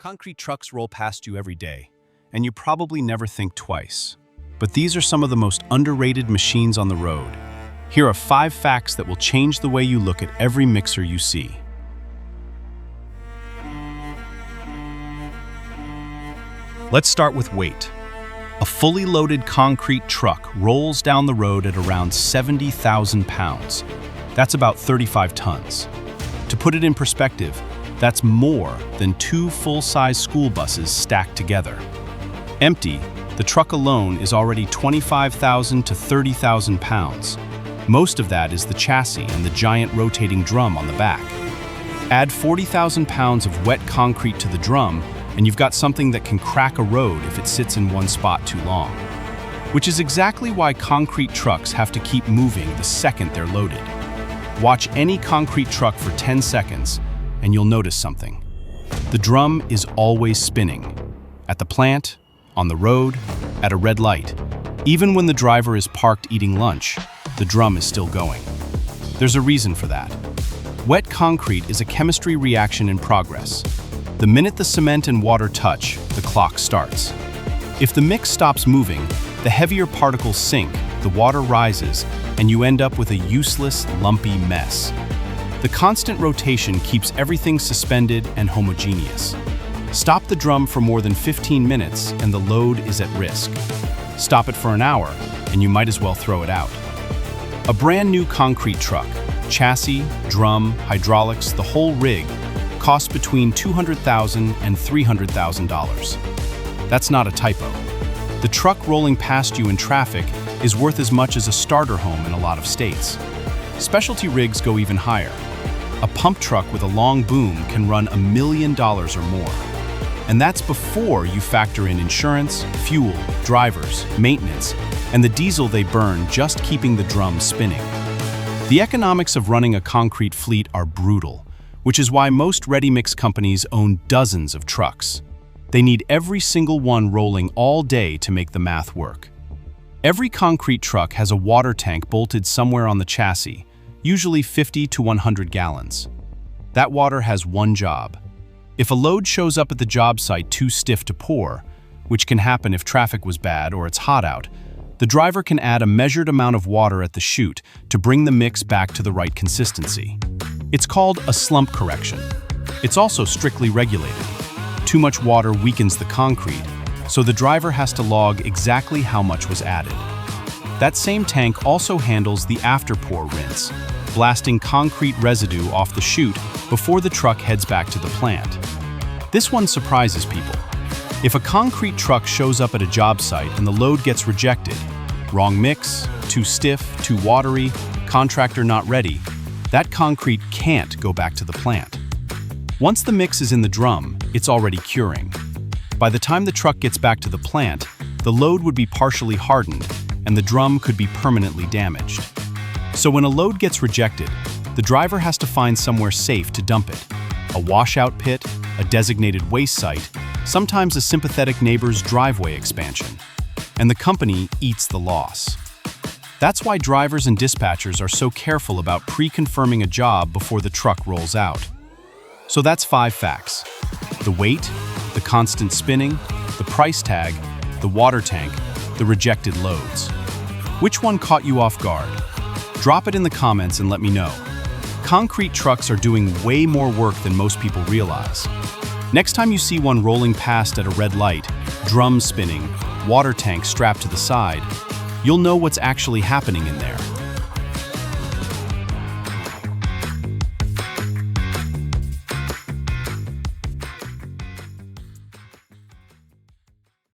Concrete trucks roll past you every day, and you probably never think twice. But these are some of the most underrated machines on the road. Here are 5 facts that will change the way you look at every mixer you see. Let's start with weight. A fully loaded concrete truck rolls down the road at around 70,000 pounds. That's about 35 tons. To put it in perspective, that's more than 2 full-size school buses stacked together. Empty, the truck alone is already 25,000 to 30,000 pounds. Most of that is the chassis and the giant rotating drum on the back. Add 40,000 pounds of wet concrete to the drum, and you've got something that can crack a road if it sits in one spot too long. Which is exactly why concrete trucks have to keep moving the second they're loaded. Watch any concrete truck for 10 seconds, and you'll notice something. The drum is always spinning. At the plant, on the road, at a red light. Even when the driver is parked eating lunch, the drum is still going. There's a reason for that. Wet concrete is a chemistry reaction in progress. The minute the cement and water touch, the clock starts. If the mix stops moving, the heavier particles sink, the water rises, and you end up with a useless, lumpy mess. The constant rotation keeps everything suspended and homogeneous. Stop the drum for more than 15 minutes and the load is at risk. Stop it for an hour and you might as well throw it out. A brand new concrete truck, chassis, drum, hydraulics, the whole rig, costs between $200,000 and $300,000. That's not a typo. The truck rolling past you in traffic is worth as much as a starter home in a lot of states. Specialty rigs go even higher. A pump truck with a long boom can run $1 million or more. And that's before you factor in insurance, fuel, drivers, maintenance, and the diesel they burn just keeping the drum spinning. The economics of running a concrete fleet are brutal, which is why most ready-mix companies own dozens of trucks. They need every single one rolling all day to make the math work. Every concrete truck has a water tank bolted somewhere on the chassis, usually 50 to 100 gallons. That water has one job. If a load shows up at the job site too stiff to pour, which can happen if traffic was bad or it's hot out, the driver can add a measured amount of water at the chute to bring the mix back to the right consistency. It's called a slump correction. It's also strictly regulated. Too much water weakens the concrete, so the driver has to log exactly how much was added. That same tank also handles the after-pour rinse, blasting concrete residue off the chute before the truck heads back to the plant. This one surprises people. If a concrete truck shows up at a job site and the load gets rejected, wrong mix, too stiff, too watery, contractor not ready, that concrete can't go back to the plant. Once the mix is in the drum, it's already curing. By the time the truck gets back to the plant, the load would be partially hardened and the drum could be permanently damaged. So when a load gets rejected, the driver has to find somewhere safe to dump it. A washout pit, a designated waste site, sometimes a sympathetic neighbor's driveway expansion. And the company eats the loss. That's why drivers and dispatchers are so careful about pre-confirming a job before the truck rolls out. So that's 5 facts. The weight, the constant spinning, the price tag, the water tank, the rejected loads. Which one caught you off guard? Drop it in the comments and let me know. Concrete trucks are doing way more work than most people realize. Next time you see one rolling past at a red light, drum spinning, water tank strapped to the side, you'll know what's actually happening in there.